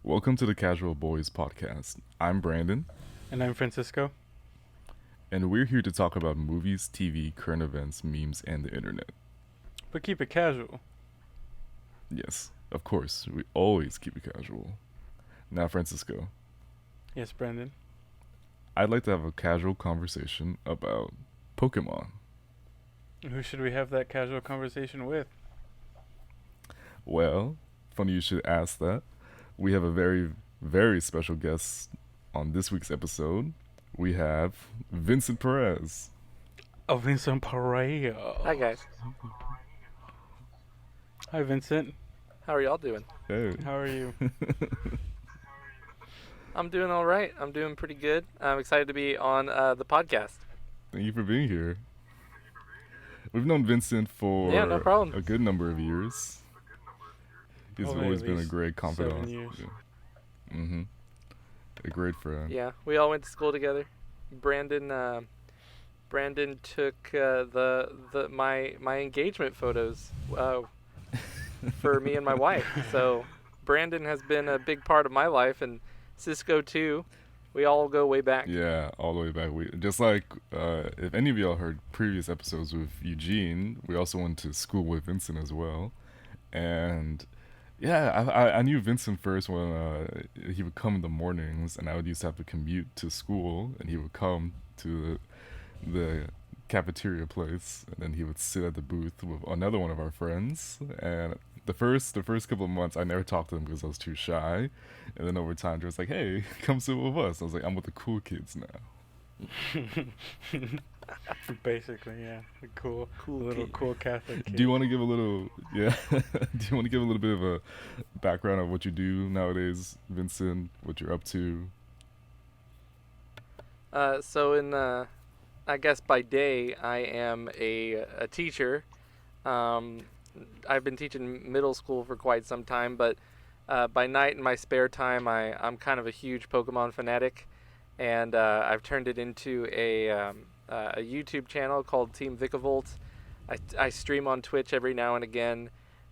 Welcome to the Casual Boys podcast. I'm Brandon, And I'm Francisco. and we're here to talk about movies, TV, current events, memes, and the internet. But keep it casual. Yes, of course, we always keep it casual. Now, Francisco, Yes, Brandon. I'd like to have a casual conversation about Pokemon. Who should we have that casual conversation with? Well, funny you should ask that. We have a very, very special guest on this week's episode. We have Vincent Perez. Oh, Vincent Parejo. Hi guys, Hi, Vincent. how are y'all doing? Hey. How are you? I'm doing all right. I'm doing pretty good. I'm excited to be on the podcast. Thank you for being here. We've known Vincent for Yeah, no problem. a good number of years. He's Probably always at been a least great confidant. 7 years. Mm-hmm. A great friend. Yeah, we all went to school together. Brandon took my engagement photos for me and my wife. So Brandon has been a big part of my life, and Cisco too. We all go way back. Yeah, all the way back. We just like if any of y'all heard previous episodes with Eugene, we also went to school with Vincent as well, and yeah, I knew Vincent first when he would come in the mornings, and I would used to have to commute to school, and he would come to the cafeteria place, and then he would sit at the booth with another one of our friends. And the first couple of months, I never talked to him because I was too shy. And then over time, was like, "Hey, come sit with us." I was like, "I'm with the cool kids now." Basically, yeah. The cool little kid. cool Catholic kid. Do you want to give a little, yeah? Do you want to give a little bit of a background of what you do nowadays, Vincent? What you're up to? So I guess by day I am a teacher. Um, I've been teaching middle school for quite some time, but by night in my spare time, I'm kind of a huge Pokemon fanatic, and I've turned it into a YouTube channel called Team Vicavolt. I stream on Twitch every now and again,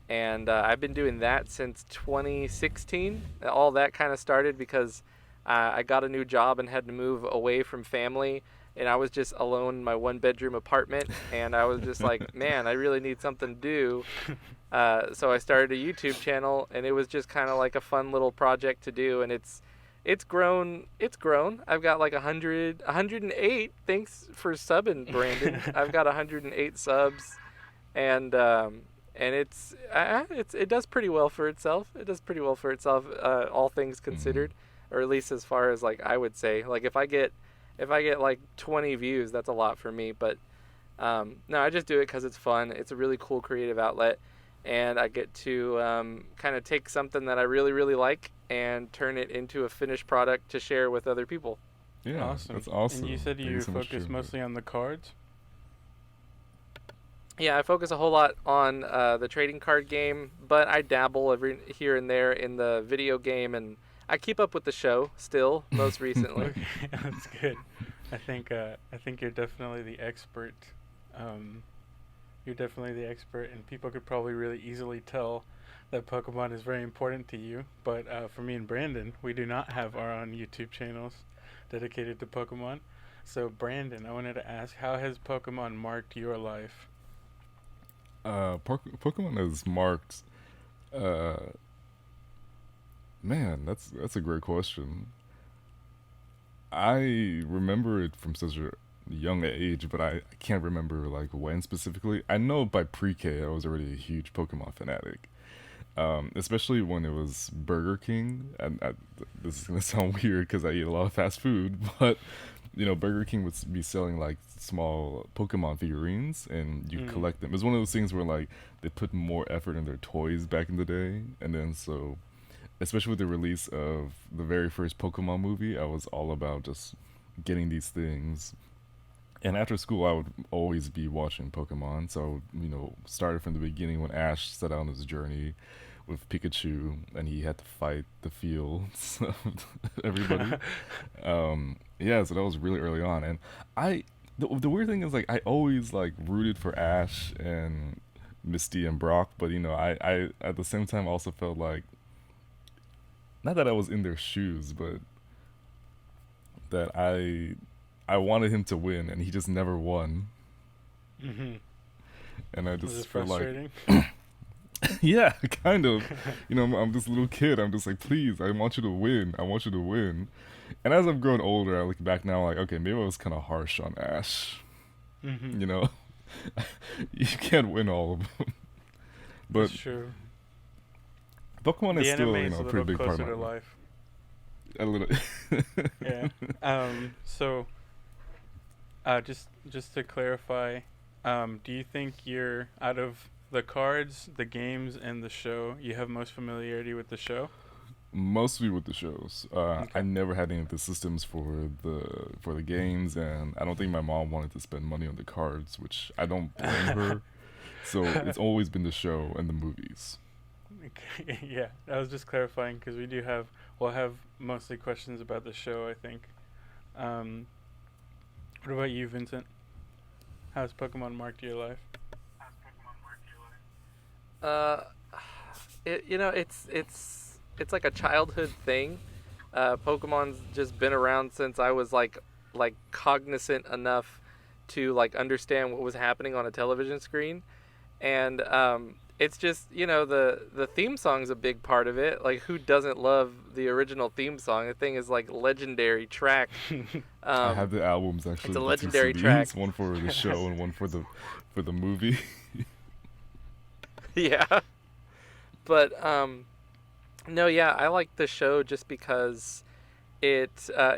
and I've been doing that since 2016. All that kind of started because I got a new job and had to move away from family, and I was just alone in my one-bedroom apartment, and I was just like, man, I really need something to do. So I started a YouTube channel, and it was just kind of like a fun little project to do, and it's grown. It's grown. I've got like 108. Thanks for subbing, Brandon. I've got 108 subs, and it does pretty well for itself. It does pretty well for itself, all things considered, or at least as far as like I would say. Like if I get like 20 views, that's a lot for me. But no, I just do it because it's fun. It's a really cool creative outlet, and I get to kind of take something that I really, really like and turn it into a finished product to share with other people. Yeah, Awesome. that's awesome. And you said Thank you so much focus for- mostly on the cards? Yeah, I focus a whole lot on the trading card game, but I dabble every here and there in the video game, and I keep up with the show still, most recently. Okay, that's good. I think you're definitely the expert. You're definitely the expert, and people could probably really easily tell that Pokemon is very important to you. But for me and Brandon, we do not have our own YouTube channels dedicated to Pokemon. So Brandon, I wanted to ask, how has Pokemon marked your life? Pokemon has marked. Man, that's a great question. I remember it from such a young age, but I can't remember like when specifically. I know by pre-K I was already a huge Pokemon fanatic, especially when it was Burger King. And this is gonna sound weird because I eat a lot of fast food, but Burger King would be selling like small Pokemon figurines, and you collect them. It's one of those things where like they put more effort in their toys back in the day, and then so especially with the release of the very first Pokemon movie, I was all about just getting these things. And after school, I would always be watching Pokemon. So, started from the beginning when Ash set out on his journey with Pikachu, and he had to fight the fields of everybody. Yeah, so that was really early on. And the weird thing is, like, I always, like, rooted for Ash and Misty and Brock, but, I at the same time also felt like not that I was in their shoes, but that I wanted him to win, and he just never won, Mm-hmm. and I Was it just felt like, frustrating? yeah, kind of, I'm this little kid. I'm just like, please, I want you to win. I want you to win. And as I'm growing older, I look back now, like, okay, maybe I was kind of harsh on Ash. Mm-hmm. You know, you can't win all of them, but That's true. Pokemon is The still, anime is a a pretty little big part closer of to my life. life. A little. Yeah. So, just to clarify, do you think you're out of the cards, the games, and the show, you have most familiarity with the show? Mostly with the shows. I Okay. never had any of the systems for the games, and I don't think my mom wanted to spend money on the cards, which I don't blame her. So it's always been the show and the movies. Okay, yeah, I was just clarifying because we'll have mostly questions about the show, I think. Um, what about you, Vincent? How's Pokemon marked your life? Uh, it's like a childhood thing. Pokemon's just been around since I was like cognizant enough to like understand what was happening on a television screen, and it's just the theme song's a big part of it. Like, who doesn't love the original theme song? The thing is like legendary track. I have Um, the albums it's actually, a the two legendary track. CDs, one for the show and one for the movie. Yeah, but no, yeah, I like the show just because it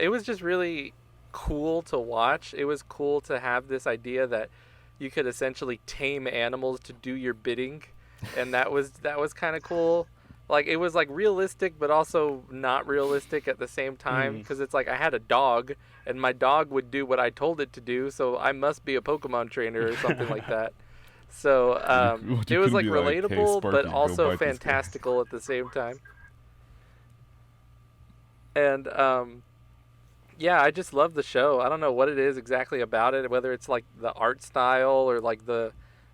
was just really cool to watch. It was cool to have this idea that you could essentially tame animals to do your bidding, and that was kind of cool. Like, it was like realistic but also not realistic at the same time, Mm. because it's like I had a dog and my dog would do what I told it to do, so I must be a Pokemon trainer or something like that. So You it was couldn't like be like, hey, relatable but Sparky, go also bite this guy. fantastical at the same time. And yeah, I just love the show. I don't know what it is exactly about it, whether it's like the art style or like the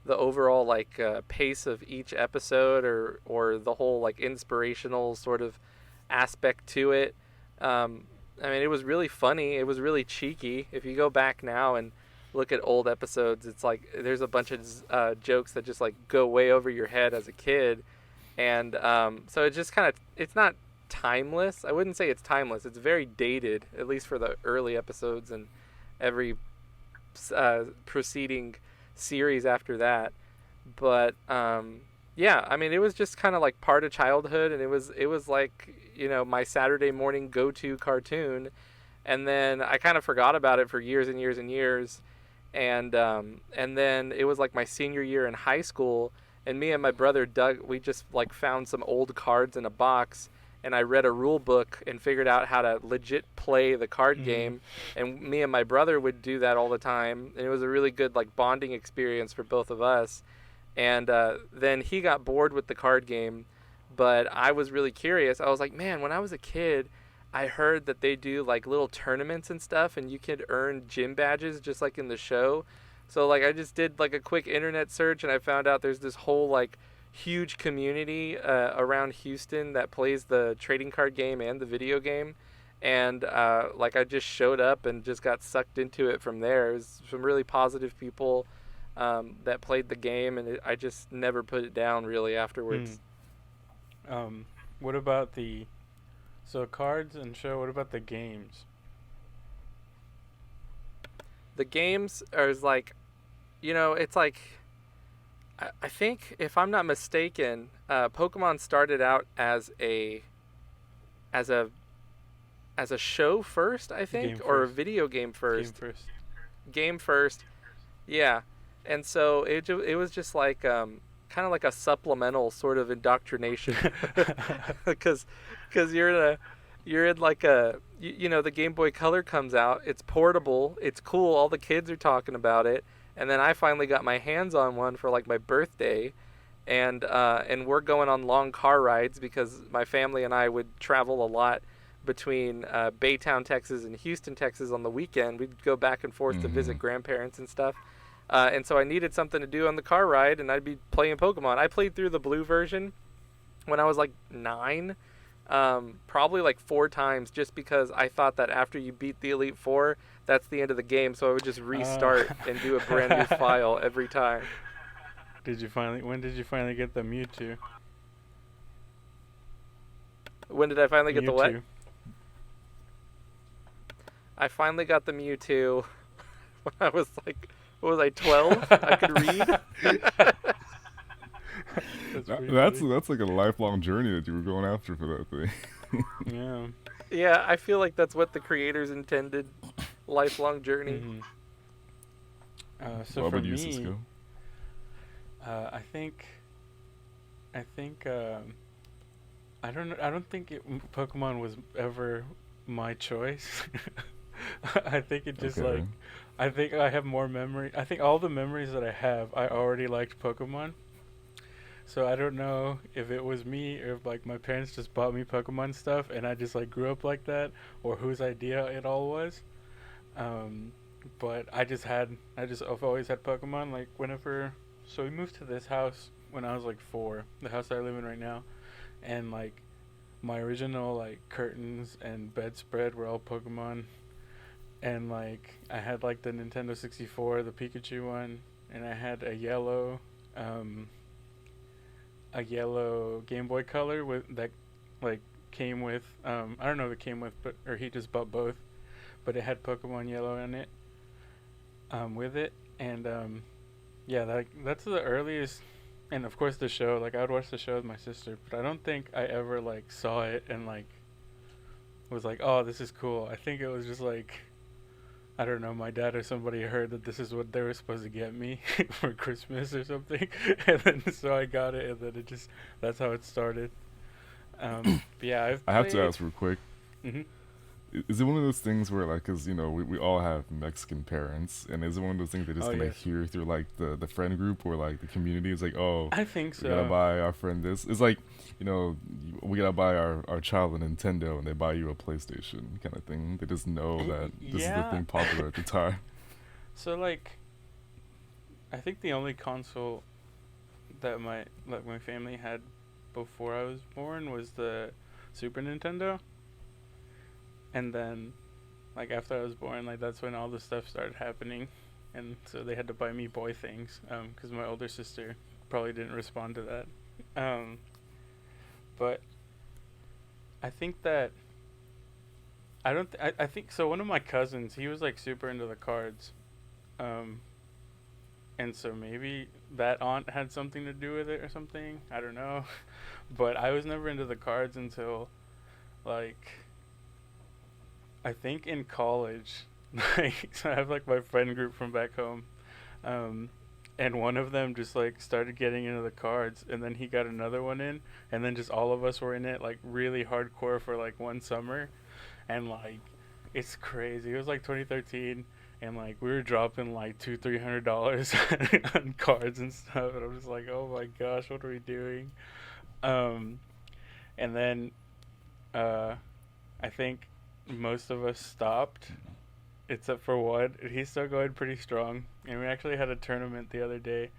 overall like pace of each episode, or the whole like inspirational sort of aspect to it. I mean, it was really funny. It was really cheeky. If you go back now and look at old episodes, it's like there's a bunch of jokes that just like go way over your head as a kid, and so it just kind of, it's not timeless. I wouldn't say it's timeless. It's very dated, at least for the early episodes and every preceding series after that. But yeah, I mean, it was just kind of like part of childhood, and it was like my Saturday morning go to cartoon, and then I kind of forgot about it for years and years and years, and then it was like my senior year in high school, and me and my brother Doug, we just like found some old cards in a box, and I read a rule book and figured out how to legit play the card Mm-hmm. game, and me and my brother would do that all the time, and it was a really good like bonding experience for both of us. And then he got bored with the card game, but I was really curious. I was like, man, when I was a kid, I heard that they do like little tournaments and stuff, and you could earn gym badges just like in the show. So like I just did like a quick internet search, and I found out there's this whole like huge community around Houston that plays the trading card game and the video game. And like I just showed up and just got sucked into it from there. It was some really positive people that played the game, and I just never put it down really Mm. afterwards. What about so cards and show? What about the games? The games are like, it's like, I think if I'm not mistaken, Pokemon started out as a as a show first, I think, Game or a first. video game Game first. first. Game first, yeah. And so it was just like kind of like a supplemental sort of indoctrination, because you're in like the Game Boy Color comes out. It's portable. It's cool. All the kids are talking about it. And then I finally got my hands on one for like my birthday, and we're going on long car rides because my family and I would travel a lot between Baytown, Texas, and Houston, Texas on the weekend. We'd go back and forth to Hmm. visit grandparents and stuff. And so I needed something to do on the car ride, and I'd be playing Pokemon. I played through the blue version when I was like 9. probably like 4 times, just because I thought that after you beat the Elite Four, that's the end of the game. So I would just Uh, restart and do a brand new file every time. did you finally? When did you finally get the Mewtwo? When did I finally get the what? Mewtwo. I finally got the Mewtwo when I was like, what was I, 12? I could read. That's That, pretty that's funny. that's like a lifelong journey that you were going after for that thing. Yeah. Yeah, I feel like that's what the creators intended. Lifelong journey. Mhm. So What for about you, me, Cisco? I think, I think, I don't, I don't think Pokemon was ever my choice. I think it just like, Okay. I think I have more memory. I think all the memories that I have, I already liked Pokemon. So I don't know if it was me or if like my parents just bought me Pokemon stuff and I just like grew up like that, or whose idea it all was. Um, but I've always had Pokemon. Like whenever, so we moved to this house when I was like 4, the house that I live in right now, and like my original like curtains and bedspread were all Pokemon, and like I had like the Nintendo 64, the Pikachu one, and I had um, a yellow Game Boy Color with that like came with I don't know if it came with, but or he just bought both, but it had Pokemon Yellow in it with it, and yeah, that's the earliest. And of course the show, like I would watch the show with my sister, but I don't think I ever like saw it and like was like, oh, this is cool. I think it was just like, I don't know, my dad or somebody heard that this is what they were supposed to get me for Christmas or something, and then so I got it, and then it just that's how it started. But yeah, I've I have to played. ask real quick. Hmm. Is it one of those things where, like, cause we all have Mexican parents, and is it one of those things they just Oh kind of yes, hear through like the friend group or like the community? It's like, oh, I think we gotta so. buy our friend this. It's like, we gotta buy our child a Nintendo, and they buy you a PlayStation, kind of thing. They just know that this is the Yeah. thing popular at the time. So like, I think the only console that my family had before I was born was the Super Nintendo, and then like after I was born, like that's when all the stuff started happening, and so they had to buy me boy things because my older sister probably didn't respond to that. Um, but I think that I don't. I think so. One of my cousins, he was like super into the cards, um, and so maybe that aunt had something to do with it or something. I don't know, but I was never into the cards until like I think in college. Like, so I have like my friend group from back home, um, and one of them just like started getting into the cards, and then he got another one in, and then just all of us were in it like really hardcore for like one summer, and like it's crazy. It was like 2013, and like we were dropping like $200-300 on cards and stuff, and I'm just like, oh my gosh, what are we doing? Um, and then uh, I think most of us stopped except for one. He's still going pretty strong, and we actually had a tournament the other day.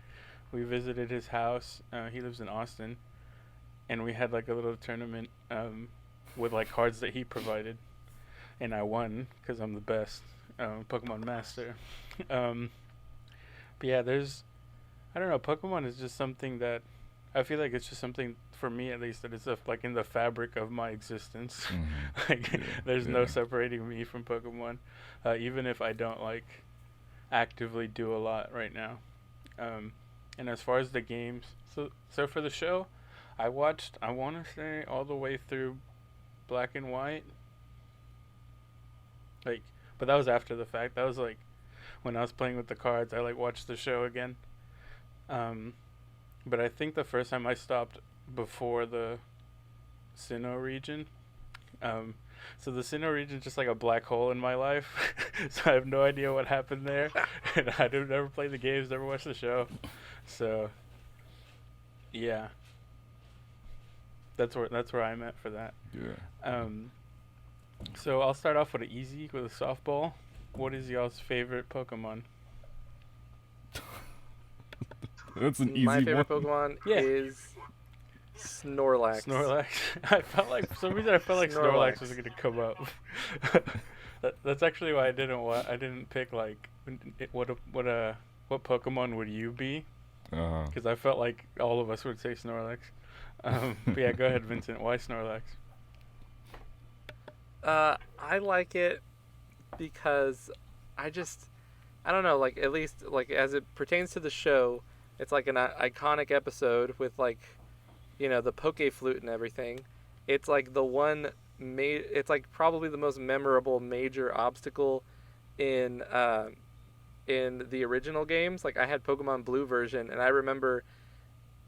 We visited his house. He lives in Austin, and we had like a little tournament with like cards that he provided, and I won because I'm the best Pokemon master. um, but yeah, I don't know. Pokemon is just something that I feel like it's just something for me at least that is like in the fabric of my existence. Like Yeah, there's no yeah. separating me from Pokemon, even if I don't like actively do a lot right now. Um, and as far as the games, so for the show, I watched. I want to say all the way through Black and White. Like, but that was after the fact. That was like when I was playing with the cards. I like watched the show again. Um, but I think the first time I stopped before the Sinnoh region. Um, so the Sinnoh region is just like a black hole in my life. So I have no idea what happened there, and I don't never play the games, never watch the show. So yeah, that's where I'm at for that. Yeah. Um, so I'll start off with an easy with a softball. What is y'all's favorite Pokemon? That's an My easy one. favorite Pokemon Yeah. is Snorlax. Snorlax. I felt like for some reason I felt like Snorlax was Snorlax. gonna come up. That's actually why I didn't pick like what Pokemon would you be? Uh, Because I felt like all of us would say Snorlax. But yeah, go ahead, Vincent. Why Snorlax? I like it because I just I don't know, like at least like as it pertains to the show, it's like an iconic episode with like the poke flute and everything. It's like the one it's like probably the most memorable major obstacle in in the original games. Like I had Pokemon Blue version, and I remember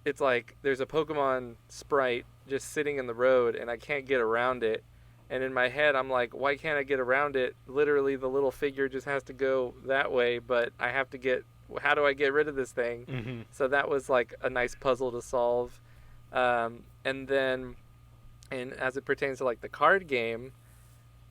it's like there's a Pokemon sprite just sitting in the road, and I can't get around it. And in my head, I'm like, why can't I get around it? Literally, the little figure just has to go that way, but I have to get. How do I get rid of this thing? Mm-hmm. So that was like a nice puzzle to solve. And then, and as it pertains to like the card game,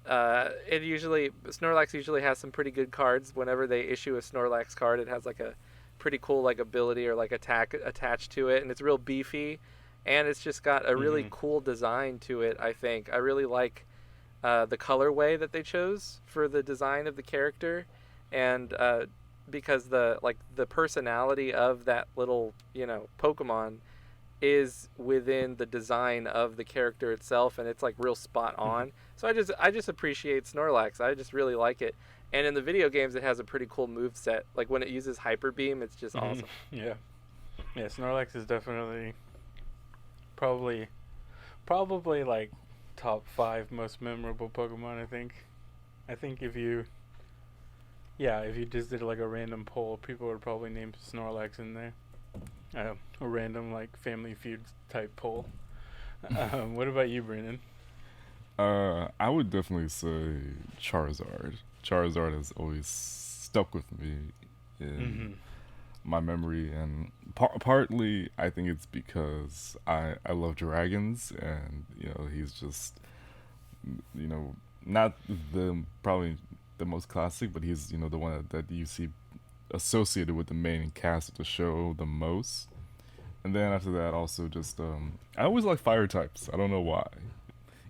it usually Snorlax usually has some pretty good cards. Whenever they issue a Snorlax card, it has like a pretty cool like ability or like attack attached to it, and it's real beefy, and it's just got a really Mm-hmm. cool design to it. I think I really like the colorway that they chose for the design of the character, and because the personality of that little Pokemon is within the design of the character itself, and it's like real spot on. So I just appreciate Snorlax. I just really like it. And in the video games, it has a pretty cool move set. Like when it uses Hyper Beam, it's just Mm-hmm. awesome. Yeah. Yeah. Snorlax is definitely probably probably like top 5 most memorable Pokemon. I think if you just did like a random poll, people would probably name Snorlax in there. A random like Family Feud type poll. What about you, Brandon? I would definitely say Charizard. Charizard has always stuck with me in Mm-hmm. my memory, and partly I think it's because I love dragons, and he's just not the probably the most classic, but he's the one that you see associated with the main cast of the show the most. And then after that, also just I always like fire types. I don't know why.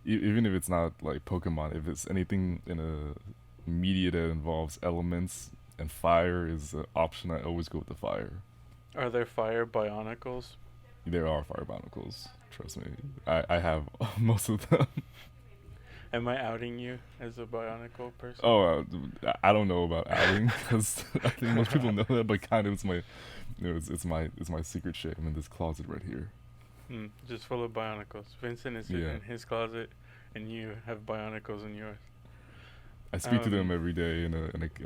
Even if it's not like Pokemon, if it's anything in a media that involves elements and fire is an option, I always go with the fire. Are there fire Bionicles? There are fire barnacles. Trust me, I have most of them. Am I outing you as a Bionicle person? Oh, I don't know about outing because I think most people know that, but kind of it's my, it's my secret shame in this closet right here. Just full of Bionicles. Vincent is sitting Yeah. in his closet, and you have Bionicles in yours. I speak to them every day in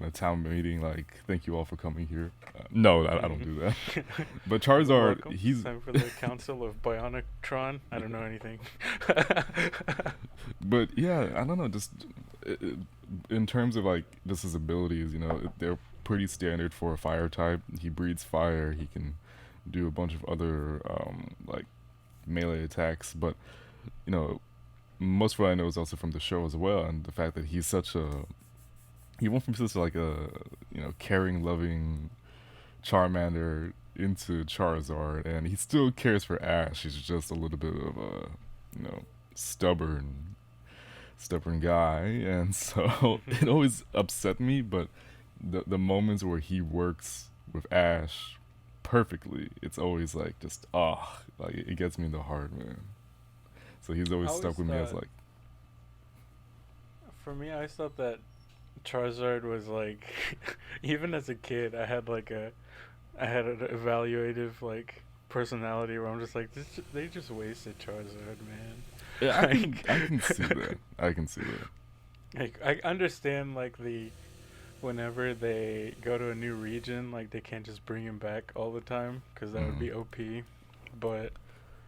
a town meeting. Like, thank you all for coming here. No, I don't do that. But Charizard, Welcome. he's. Time for the Council of Bionictron. I don't know anything. But yeah, I don't know. Just in terms of like just his abilities, they're pretty standard for a fire type. He breathes fire. He can do a bunch of other like melee attacks. But you know, most of what I know is also from the show as well, and the fact that he went from such like a caring, loving Charmander into Charizard, and he still cares for Ash. He's just a little bit of a stubborn guy, and so it always upset me. But the moments where he works with Ash perfectly, it's always like just like it gets me in the heart, man. So he's I always always stuck with me as thought, like. for me, I always thought that Charizard was like, even as a kid, I had an evaluative like personality where I'm just like, they just wasted Charizard, man. Yeah, Like, I can see that. I can see that. like I understand like whenever they go to a new region, like they can't just bring him back all the time because that would Mhm. be OP. But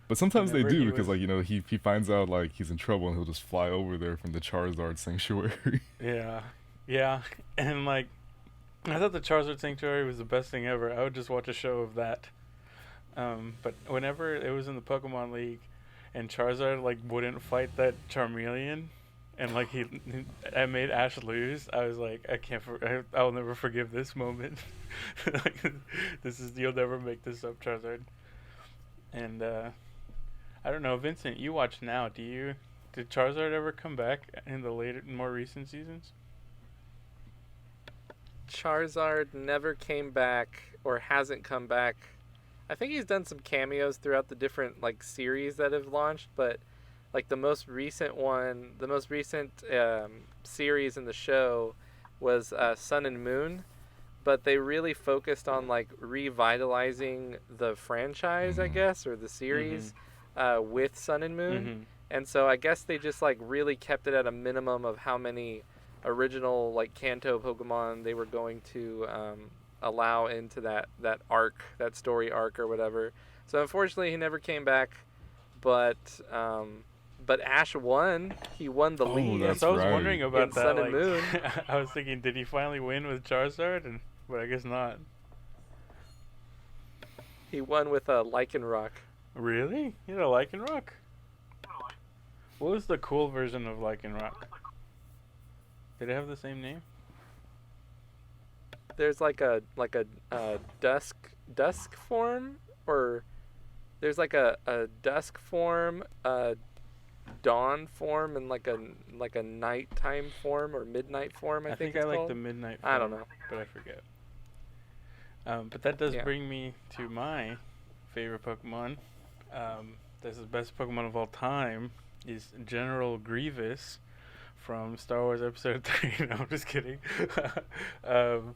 But sometimes they whenever do he because was, he finds out like he's in trouble and he'll just fly over there from the Charizard sanctuary. yeah, yeah, and like I thought the Charizard Sanctuary was the best thing ever. I would just watch a show of that. But whenever it was in the Pokemon League, and Charizard like wouldn't fight that Charmeleon, and like I made Ash lose. I was like, I'll never forgive this moment. Like, you'll never make this up, Charizard. And I don't know, Vincent. You watch now. Do you? Did Charizard ever come back in the later, more recent seasons? Charizard never came back or hasn't come back. I think he's done some cameos throughout the different like series that have launched, but like the most recent one, the most recent series in the show was Sun and Moon, but they really focused on like revitalizing the franchise, I Mm-hmm. guess, or the Mm-hmm. series with Sun and Moon. Mm-hmm. And so I guess they just like really kept it at a minimum of how many original like Kanto Pokemon they were going to allow into that arc, that story arc or whatever. So unfortunately, he never came back. But but Ash won. He won the Oh, league Yeah, that's so I was right. wondering in about that. Sun and Like, Moon. I was thinking, did he finally win with Charizard? And but I guess not. He won with a Lycanroc. Really? You know, Lycanroc? What was the cool version of Lycanroc? Did it have the same name? There's like a dusk form, or there's like a dusk form, a dawn form, and like a nighttime form or midnight form. I think think I it's like the called. Midnight I don't form, know. but I forget. But that does Yeah. bring me to my favorite Pokemon. That's the best Pokemon of all time. Is General Grievous from Star Wars Episode 3. No, I'm just kidding.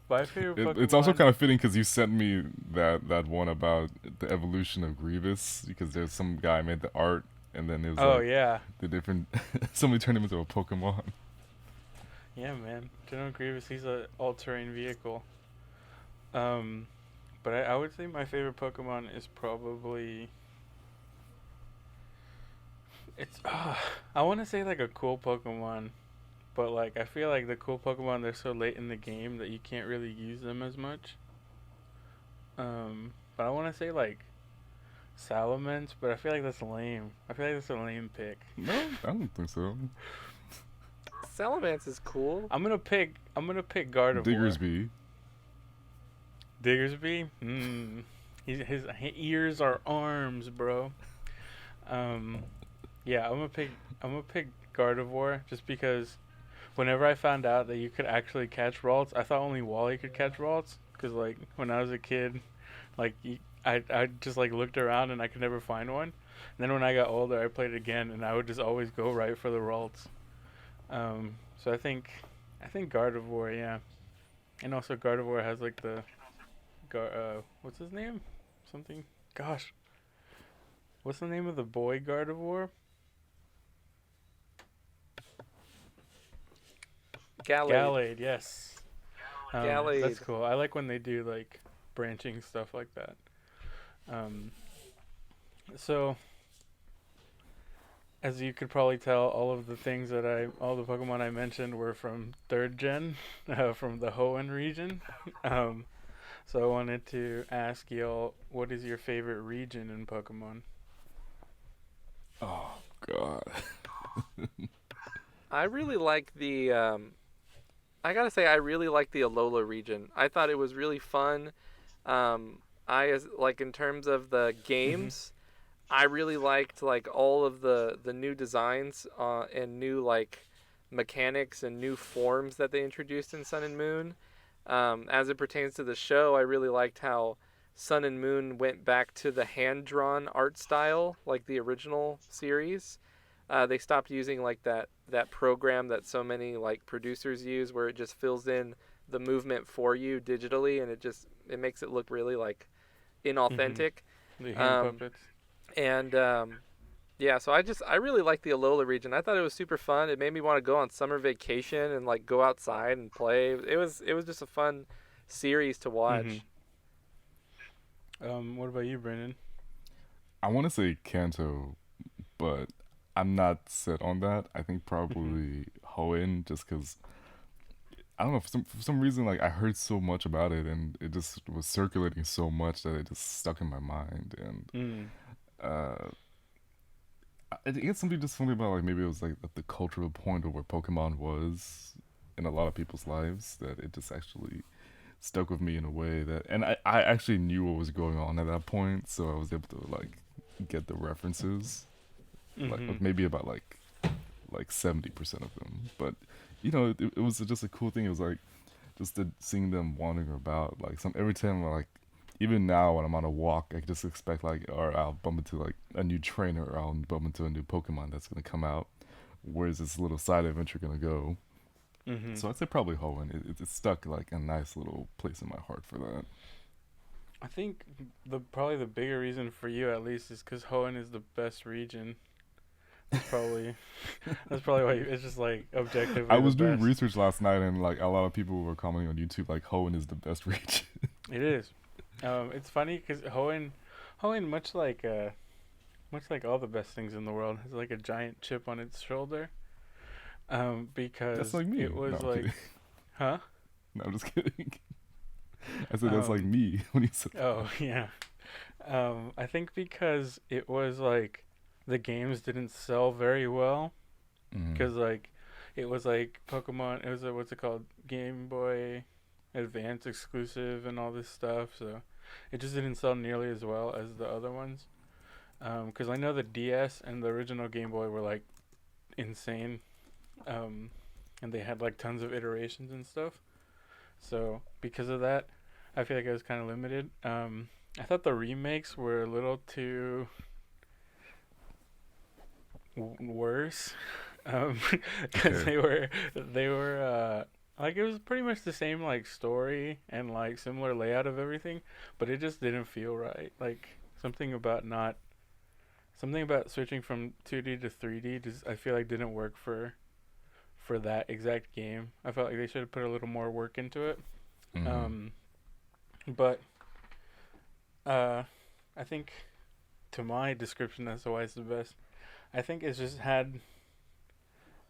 My favorite It's also Pokemon. kind of fitting because you sent me that one about the evolution of Grievous because there's some guy made the art and then it was Oh like yeah, the different somebody turned him into a Pokemon. yeah, man. General Grievous. He's a all-terrain vehicle. Um, but I would say my favorite Pokemon is probably it's. I want to say like a cool Pokemon, but like I feel like the cool Pokemon they're so late in the game that you can't really use them as much. But I want to say like Salamence, but I feel like that's lame. I feel like that's a lame pick. No, I don't think so. Salamence is cool. I'm gonna pick Gardevoir. Diggersby. Diggersby. His ears are arms, bro. Um, yeah, I'm gonna pick Gardevoir just because whenever I found out that you could actually catch Ralts, I thought only Wally could catch Ralts. Cause like when I was a kid, like I just like looked around and I could never find one. And then when I got older, I played it again and I would just always go right for the Ralts. So I think Gardevoir, yeah, and also Gardevoir has like the what's his name? Something. Gosh, what's the name of the boy Gardevoir? Gallade. Gallade, yes. That's Gallade. cool. I like when they do like branching stuff like that. Um, so as you could probably tell, all the Pokemon I mentioned were from third gen, from the Hoenn region. Um, so I wanted to ask y'all, what is your favorite region in Pokemon? Oh God. I really like the. I gotta say, I really like the Alola region. I thought it was really fun. I as like in terms of the Mm-hmm. games, I really liked like all of the new designs and new like mechanics and new forms that they introduced in Sun and Moon. As it pertains to the show, I really liked how Sun and Moon went back to the hand drawn art style, like the original series. They stopped using like that program that so many like producers use, where it just fills in the movement for you digitally, and it makes it look really like Mm-hmm. inauthentic. The hand Um, puppets. and Yeah, so I really like the Alola region. I thought it was super fun. It made me want to go on summer vacation and like go outside and play. It was just a fun series to Mm-hmm. watch. What about you, Brendan? I want to say Kanto, but I'm not set on that. I think Mm-hmm. probably Hoenn, just because I don't know for some reason like I heard so much about it and it just was circulating so much that it just stuck in my mind and Mm. uh, I think it's something just funny about like maybe it was like the cultural point of where Pokemon was in a lot of people's lives that it just actually stuck with me in a way that and I actually knew what was going on at that point so I was able to like get the references Mhm. maybe about like 70% of them. But it was just a cool thing. It was like just seeing them wandering about. Like some every time, like even now when I'm on a walk, I just expect like, or I'll bump into like a new trainer, or I'll bump into a new Pokemon that's gonna come out. Where's this little side adventure gonna go? Mhm. So I'd say probably Hoenn. It's stuck like a nice little place in my heart for that. I think the probably the bigger reason for you at least is because Hoenn is the best region. That's probably that's probably why it's just like I objectively the was doing best. research last night, and like a lot of people were commenting on YouTube, like Hoenn is the best region. It is. It's funny because Hoenn, much like all the best things in the world, has like a giant chip on its shoulder. That's Because like me. it No, was I'm kidding. like, huh? No, I'm just kidding. I said that's like Um, me when you said. oh yeah. I think because it was like the games didn't sell very well Mm-hmm. because like it was like Pokemon. It was a, what's it called? Game Boy Advance exclusive and all this stuff. So it just didn't sell nearly as well as the other ones. Because I know the DS and the original Game Boy were like insane. Um, and they had like tons of iterations and stuff. So because of that, I feel like I was kind of limited. I thought the remakes were a little too worse, because Okay. they were like it was pretty much the same like story and like similar layout of everything, but it just didn't feel right. Like something about not something about switching from 2D to 3D just I feel like didn't work for that exact game. I felt like they should have put a little more work into it. Mm-hmm. Um, but uh, I think to my description as to why it's the best, I think it's just had.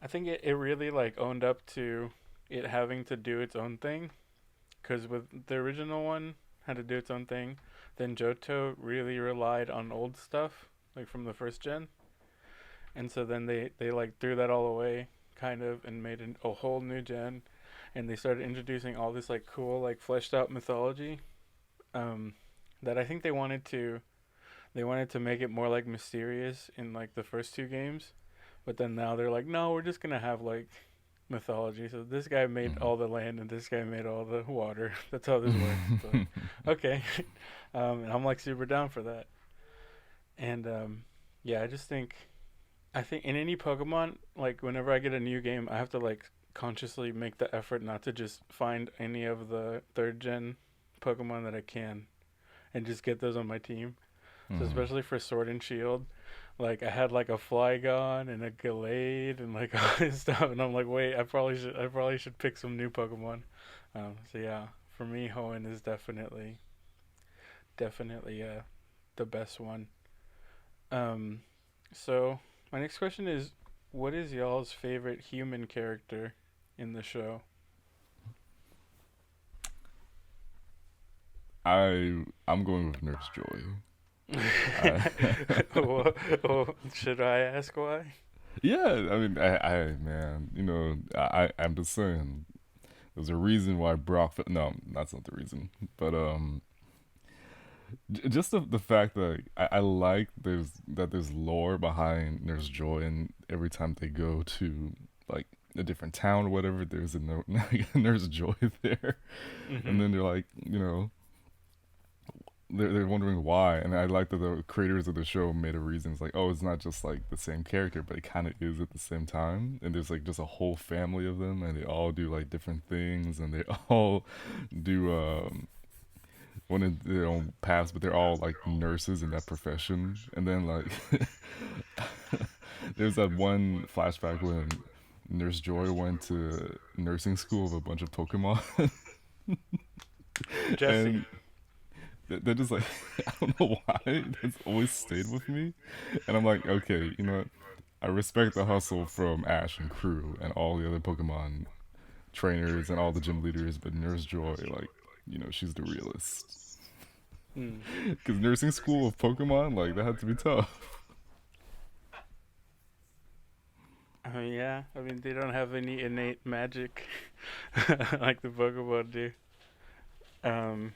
I think it really like owned up to it having to do its own thing. Because with the original one had to do its own thing, then Johto really relied on old stuff like from the first gen, and so then they like threw that all away kind of and made a whole new gen, and they started introducing all this like cool like fleshed out mythology, um, that I think they wanted to make it more like mysterious in like the first two games, but then now they're like, no, we're just gonna have like mythology. So this guy made all the land and this guy made all the water. That's how this works. It's like, Mm-hmm. okay, and I'm like super down for that. And yeah, I think in any Pokemon, like whenever I get a new game, I have to like consciously make the effort not to just find any of the third gen Pokemon that I can and just get those on my team. So Mm-hmm. especially for Sword and Shield, like I had like a Flygon and a Gallade and like all this stuff, and I'm like, wait, I probably should pick some new Pokemon. So yeah, for me, Hoenn is definitely the best one. Um, so my next question is, what is y'all's favorite human character in the show? I'm going with Nurse Joy. I, Should I ask why? yeah, I mean, I man, I'm just saying. There's a reason why Brock. No, that's not the reason. But just the fact that I like there's lore behind Nurse Joy, and every time they go to like a different town or whatever, there's a Nurse Joy there, and Mhm. then they're like, they're wondering why, and I like that the creators of the show made a reason. It's like, oh, it's not just like the same character, but it kind of is at the same time. And there's like just a whole family of them, and they all do like different things, and they all do one in their own paths, but they're all like nurses in that profession. And then like there's that one flashback when Nurse Joy went to nursing school with a bunch of Pokemon, Jesse. and they're just like I don't know why that's always stayed with me, and I'm like, okay, you know what? I respect the hustle from Ash and crew and all the other Pokemon trainers and all the gym leaders, but Nurse Joy, like, she's the realist. Hmm. Because nursing school of Pokemon, like, that had to be tough. I mean, yeah. I mean, they don't have any innate magic like the Pokemon do. Um,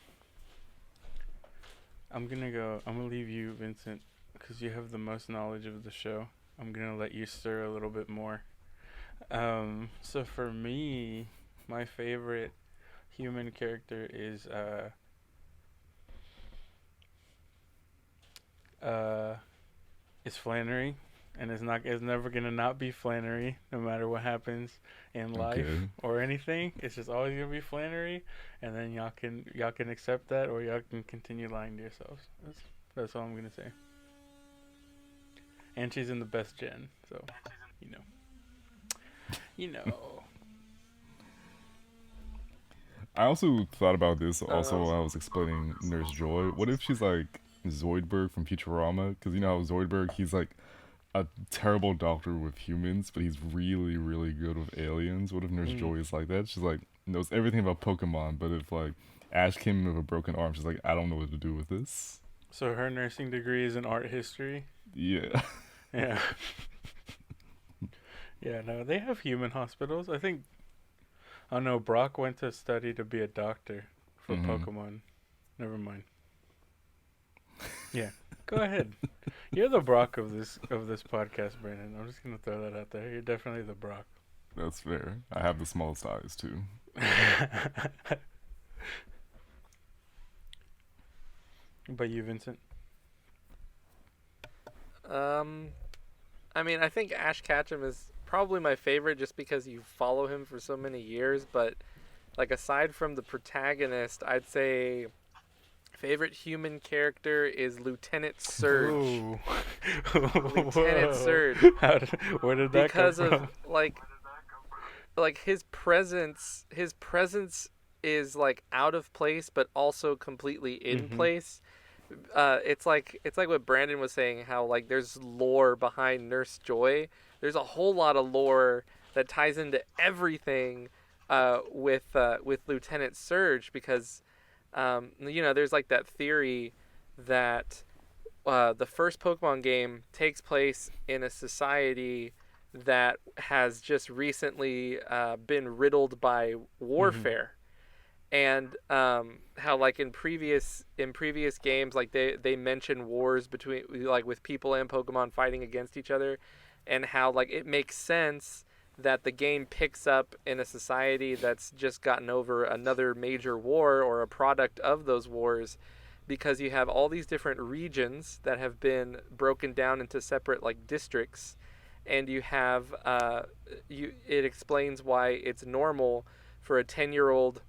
I'm gonna leave you, Vincent, because you have the most knowledge of the show. I'm gonna let you stir a little bit more. So for me, my favorite human character uh is Flannery, and it's never gonna not be Flannery, no matter what happens in life Okay. or anything. It's just always gonna be Flannery, and then y'all can accept that, or y'all can continue lying to yourselves. That's all I'm gonna say. And she's in the best gen, so you know, you know. I also thought about this also Uh, while I was explaining Nurse Joy. What if she's like Zoidberg from Futurama? Because you know how Zoidberg, he's like a terrible doctor with humans, but he's really, really good with aliens. What if Nurse Mm. Joy is like that? She's like knows everything about Pokemon, but if like Ash came in with a broken arm, she's like, I don't know what to do with this. So her nursing degree is in art history. Yeah. Yeah, yeah. No, they have human hospitals. I think. Oh no, Brock went to study to be a doctor for hmm Pokemon. Never mind. Yeah, go ahead. You're the Brock of this podcast, Brandon. I'm just gonna throw that out there. You're definitely the Brock. That's fair. I have the smallest eyes too. But you, Vincent. um, I mean, I think Ash Ketchum is probably my favorite just because you follow him for so many years. But like aside from the protagonist, I'd say favorite human character is Lieutenant Surge. Ooh. Lieutenant Whoa. Surge, Where did that come because of from? like his presence is like out of place but also completely in Mhm. place. It's like what Brandon was saying, how like there's lore behind Nurse Joy. There's a whole lot of lore that ties into everything with Lieutenant Surge, because there's like that theory that the first Pokemon game takes place in a society that has just recently been riddled by Mhm. warfare, and how like in previous games, like they mention wars between, like, with people and Pokemon fighting against each other, and how like it makes sense that the game picks up in a society that's just gotten over another major war or a product of those wars, because you have all these different regions that have been broken down into separate like districts, and you have it explains why it's normal for a 10-year-old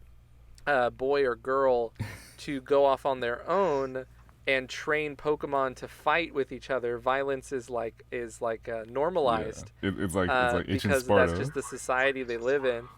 boy or girl to go off on their own and train Pokemon to fight with each other. Violence is Yeah. normalized, It's like ancient because that's Sparta. just the society they live in.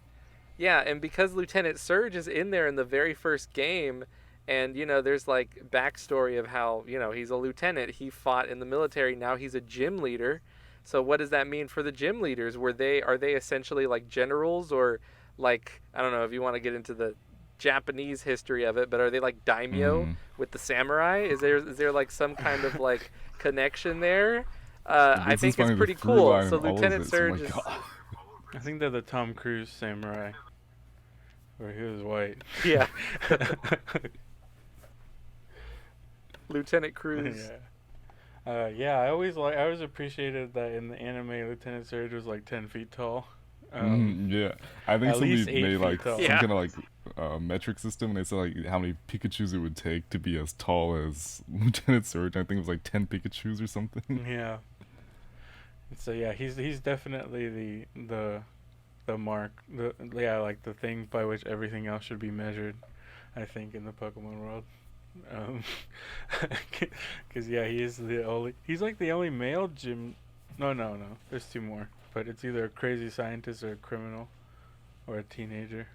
Yeah, and because Lieutenant Surge is in there in the very first game, and there's like backstory of how he's a lieutenant. He fought in the military. Now he's a gym leader. So what does that mean for the gym leaders? Are they essentially like generals, or like, I don't know if you want to get into the Japanese history of it, but are they like daimyo hmm with the samurai? Is there like some kind of like connection there? I This is think it's funny. The pretty through cool. line So in all of Lieutenant this. Oh my Surge is, god. I think they're the Tom Cruise samurai, where he was white. yeah, Lieutenant Cruz. Yeah. Yeah, I always appreciated that in the anime, Lieutenant Surge was like 10 feet tall. Yeah, I think At least somebody 8 made feet like tall. some Yeah. kind of like metric system, and they said like how many Pikachu's it would take to be as tall as Lieutenant Surge. I think it was like 10 Pikachu's or something. Yeah. So yeah, he's definitely the mark, like the thing by which everything else should be measured. I think in the Pokemon world. Um, because yeah, he's like the only male gym. No, no, no. There's two more, but it's either a crazy scientist or a criminal or a teenager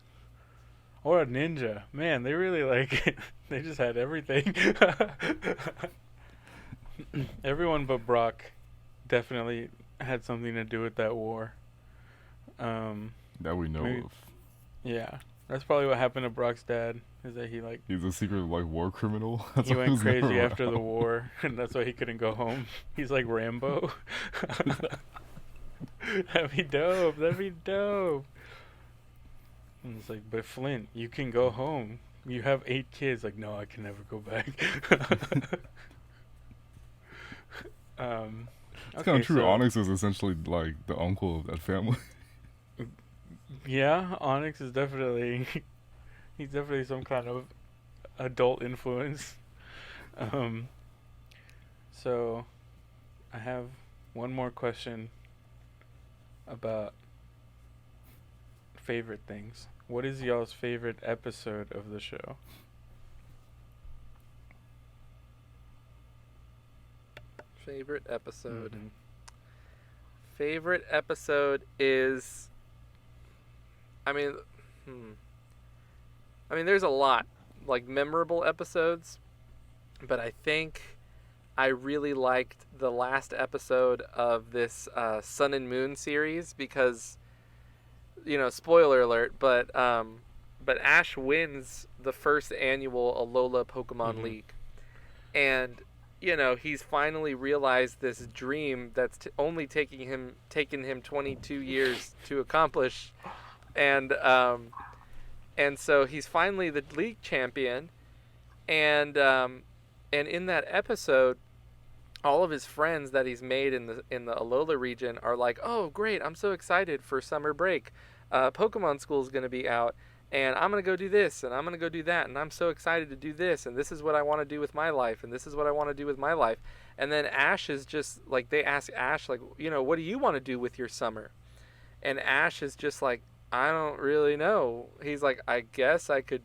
or a ninja. Man, they really like they just had everything. Everyone but Brock definitely had something to do with that war. Um, That we know maybe of. yeah, that's probably what happened to Brock's dad. Is that He's a secret like war criminal. That's he why he went was never crazy after the around. war, and that's why he couldn't go home. He's like Rambo. That'd be dope. That'd be dope. And it's like, but Flint, you can go home. You have 8 kids. Like, no, I can never go back. um, It's kind of Okay, true. so Onyx is essentially like the uncle of that family. yeah, Onyx is definitely he's definitely some kind of adult influence. Um, so I have one more question about favorite things. What is y'all's favorite episode of the show? Favorite episode. Mm-hmm. Favorite episode is. I mean, there's a lot like memorable episodes, but I think I really liked the last episode of this Sun and Moon series because, spoiler alert, but Ash wins the first annual Alola Pokemon Mm-hmm. League, and he's finally realized this dream that's only taken him 22 years to accomplish, and so he's finally the league champion, and in that episode, all of his friends that he's made in the Alola region are like, "Oh, great! I'm so excited for summer break. Pokemon School is going to be out, and I'm going to go do this, and I'm going to go do that, and I'm so excited to do this, and this is what I want to do with my life, and this is what I want to do with my life." And then Ash is just like, they ask Ash like, "What do you want to do with your summer?" And Ash is just like, "I don't really know." He's like, "I guess I could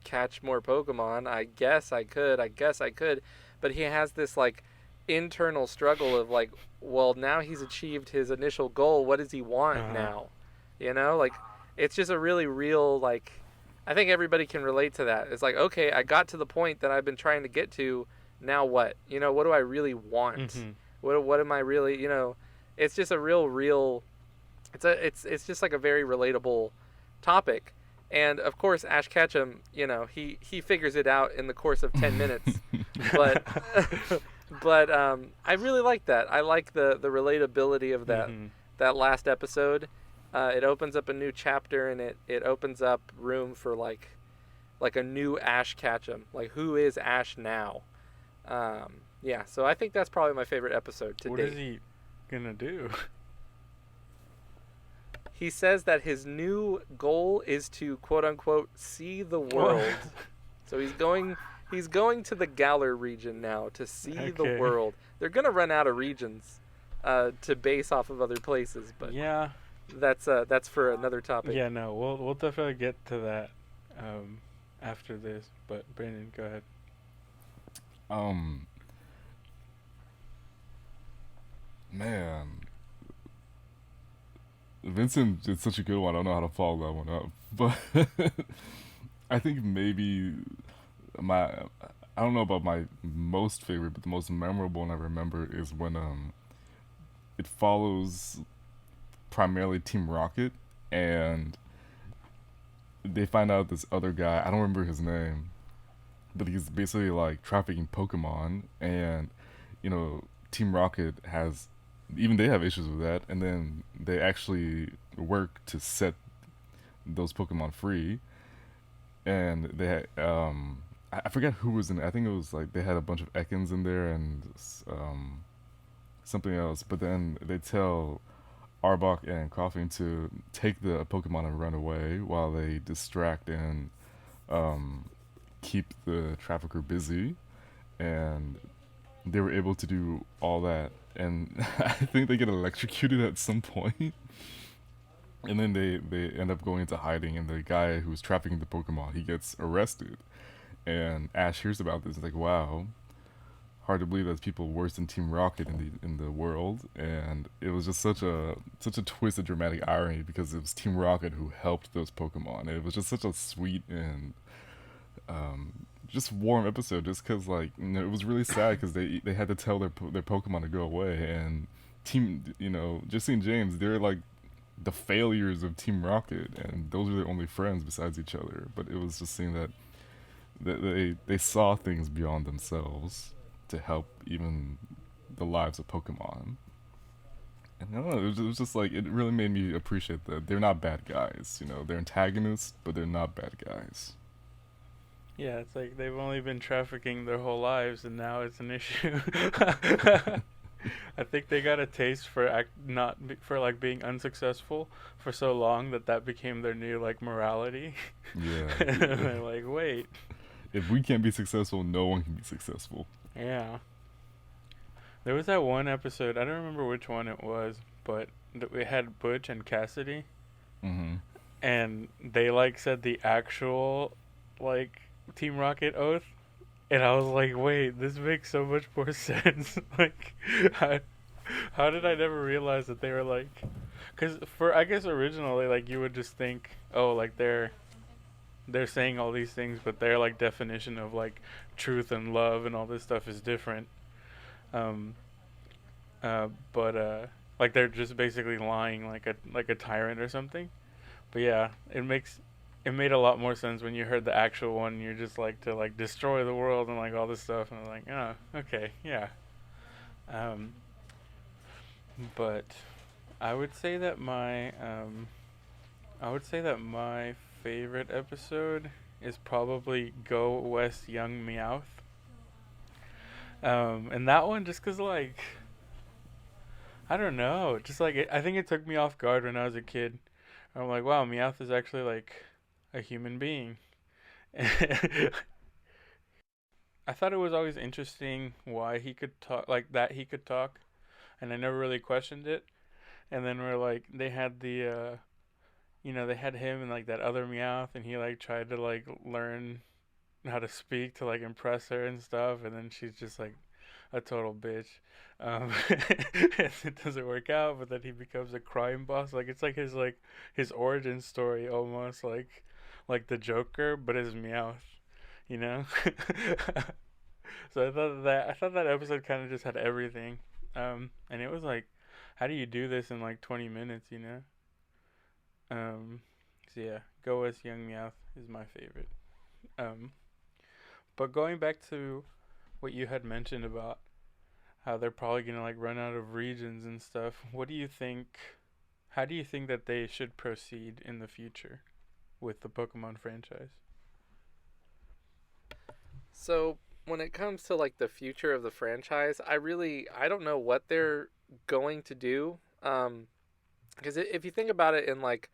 catch more Pokemon. I guess I could. I guess I could." But he has this like internal struggle of like, well, now he's achieved his initial goal. What does he want Uh-huh. now? Like it's just a really real like. I think everybody can relate to that. It's like, okay, I got to the point that I've been trying to get to. Now what? What do I really want? Mm-hmm. What am I really? It's just a real. It's just like a very relatable topic. And of course, Ash Ketchum, he figures it out in the course of 10 minutes. But but I really like that. I like the relatability of Mm-hmm. that last episode. It opens up a new chapter, and it opens up room for like a new Ash Ketchum. Like, who is Ash now? Yeah, so I think that's probably my favorite episode to What date. is he gonna do? He says that his new goal is to quote unquote see the world. So he's going to the Galar region now to see the Okay. world. They're gonna run out of regions to base off of other places, but Yeah. that's for another topic. Yeah. No. We'll definitely get to that after this. But Brandon, go ahead. Um, man, Vincent did such a good one. I don't know how to follow that one up, but I think maybe my I don't know about my most favorite, but the most memorable one I remember is when it follows primarily Team Rocket, and they find out this other guy. I don't remember his name, but he's basically like trafficking Pokemon, and Team Rocket has even they have issues with that, and then they actually work to set those Pokemon free, and they had I forget who was in it. I think it was like they had a bunch of Ekans in there and something else, but then they tell Arbok and Coughing to take the Pokemon and run away while they distract and um, keep the trafficker busy, and they were able to do all that. And I think they get electrocuted at some point, and then they end up going into hiding. And the guy who's trafficking the Pokemon, he gets arrested. And Ash hears about this, like, wow, hard to believe there's people worse than Team Rocket in the world. And it was just such a twist of dramatic irony because it was Team Rocket who helped those Pokemon. It was just such a sweet and just warm episode, just because it was really sad because they had to tell their Pokemon to go away, and Jesse and James, they're like the failures of Team Rocket, and those are their only friends besides each other. But it was just seeing that they saw things beyond themselves to help even the lives of Pokemon. And I don't know, it was just like it really made me appreciate that they're not bad guys. They're antagonists, but they're not bad guys. Yeah, it's like they've only been trafficking their whole lives, and now it's an issue. I think they got a taste for not for like being unsuccessful for so long that became their new like morality. Yeah, And yeah. they're like, wait, If we can't be successful, no one can be successful. yeah. There was that one episode. I don't remember which one it was, but we had Butch and Cassidy, Mm-hmm. and they like said the actual like Team Rocket oath, and I was like, wait, this makes so much more sense. Like, how, how did I never realize that they were like? Because for I guess originally like you would just think, oh, like they're saying all these things, but their like definition of like truth and love and all this stuff is different. Um, but like they're just basically lying like a tyrant or something. But yeah, it made a lot more sense when you heard the actual one. You're just like to like destroy the world and like all this stuff, and I'm like, oh, okay, yeah. Um, but I would say that my favorite episode is probably Go West Young Meowth. And that one just cause like I don't know, just like I think it took me off guard when I was a kid. I'm like, wow, Meowth is actually like a human being. I thought it was always interesting why he could talk like that. He could talk, and I never really questioned it. And then we're like, they had they had him and like that other Meowth, and he like tried to like learn how to speak to like impress her and stuff, and then she's just like a total bitch. And it doesn't work out, but then he becomes a crime boss. Like it's like his origin story almost like the Joker, but his Meowth, you know. So I thought that episode kind of just had everything, and it was like, how do you do this in like 20 minutes, you know? So yeah, Go as Young Meowth is my favorite. Um, but going back to what you had mentioned about how they're probably gonna like run out of regions and stuff, what do you think? How do you think that they should proceed in the future with the Pokemon franchise? So when it comes to like the future of the franchise, I don't know what they're going to do. Because if you think about it in like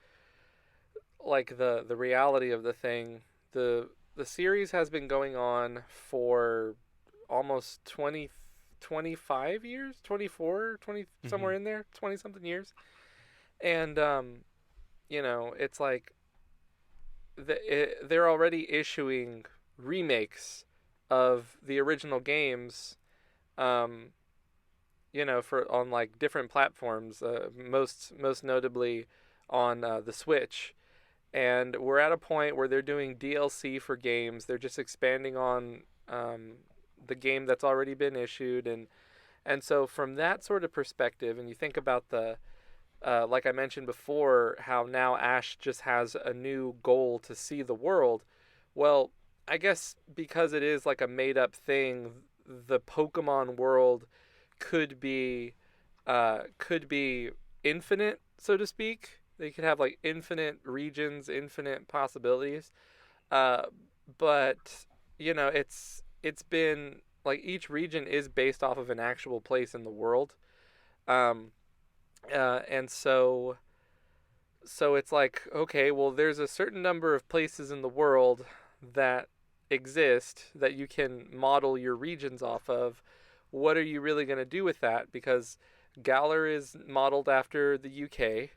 the reality of the thing, the series has been going on for almost 25 years, 24, 20 Mm-hmm. somewhere in there, 20 something years. And it's like they're already issuing remakes of the original games, um, for on like different platforms, most notably on the Switch. And we're at a point where they're doing DLC for games. They're just expanding on the game that's already been issued, and so from that sort of perspective, and you think about the like I mentioned before, how now Ash just has a new goal to see the world. Well, I guess because it is like a made up thing, the Pokemon world could be could be infinite, so to speak. They could have like infinite regions, infinite possibilities. Uh, but it's been like each region is based off of an actual place in the world. Um, and so it's like, okay, well, there's a certain number of places in the world that exist that you can model your regions off of. What are you really going to do with that? Because Galar is modeled after the UK,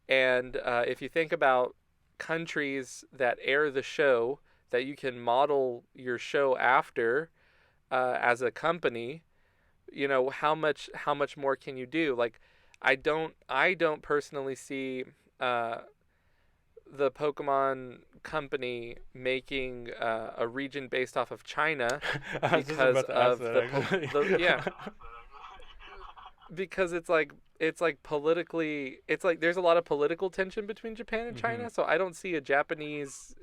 and if you think about countries that air the show that you can model your show after, as a company, how much more can you do? Like, I don't personally see uh, the Pokemon company making a region based off of China I was just because about to ask of that actually. the yeah, because it's like politically, it's like there's a lot of political tension between Japan and Hmm. China, so I don't see a Japanese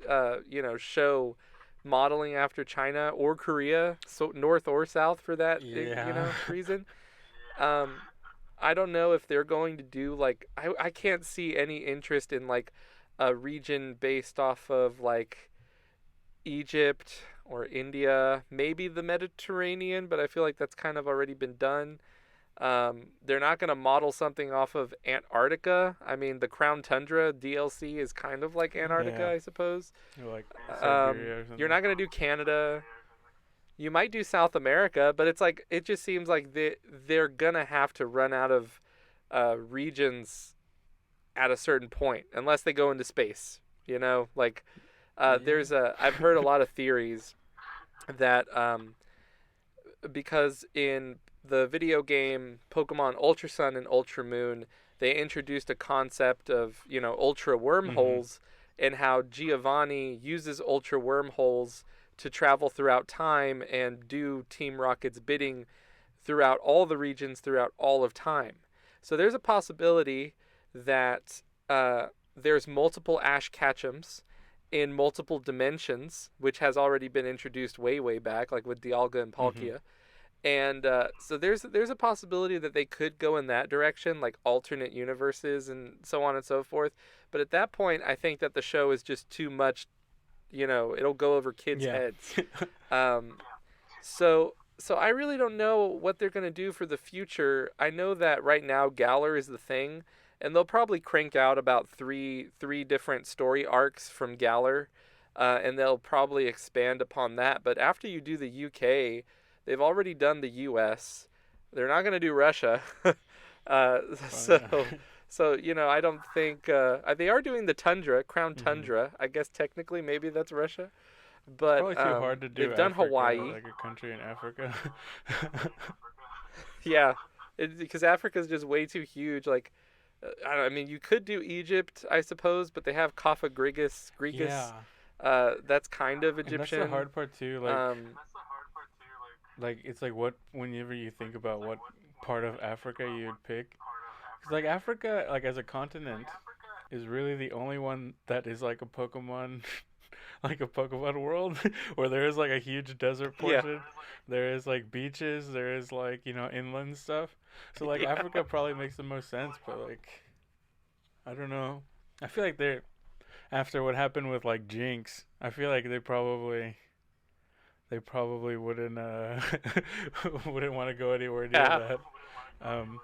show modeling after China or Korea, so north or south for that Yeah. reason. um I don't know if they're going to do like, I can't see any interest in like a region based off of like Egypt or India, maybe the Mediterranean, but I feel like that's kind of already been done. They're not going to model something off of Antarctica. I mean, the Crown Tundra DLC is kind of like Antarctica, Yeah. I suppose. Or like Siberia or You're something. not going to do Canada. You might do South America, but it's like it just seems like they're going to have to run out of regions at a certain point unless they go into space. You know, like I've heard a lot of theories that because in the video game Pokemon Ultra Sun and Ultra Moon, they introduced a concept of, ultra wormholes and how Giovanni uses ultra wormholes to travel throughout time and do Team Rocket's bidding throughout all the regions throughout all of time. So there's a possibility that there's multiple Ash Ketchums in multiple dimensions, which has already been introduced way back, like with Dialga and Palkia. And so there's a possibility that they could go in that direction, like alternate universes and so on and so forth. But at that point, I think that the show is just too much. It'll go over kids' Yeah. heads. Um, so I really don't know what they're gonna do for the future. I know that right now Galar is the thing, and they'll probably crank out about three different story arcs from Galar, and they'll probably expand upon that. But after you do the UK, they've already done the US. They're not gonna do Russia. So. So, I don't think they are doing the Tundra, Crown Tundra. I guess technically maybe that's Russia. But Probably too hard to do. they've done Africa, Hawaii. like a country in Africa. Yeah, because Africa's just way too huge. Like, I mean, you could do Egypt, I suppose, but they have Kaffa Grigus. Yeah. That's kind of And Egyptian. that's the hard part too. Like, Um, it's like whenever you think about what part of Africa you'd pick, because like Africa, like as a continent, is really the only one that is like a Pokemon, like a Pokemon world, where there is like a huge desert Yeah. portion, there is like beaches, there is like inland stuff. So like Yeah. Africa probably makes the most sense, but like I don't know. I feel like they're after what happened with like Jinx. I feel like they probably wouldn't wouldn't want to go anywhere near Yeah. that. Um,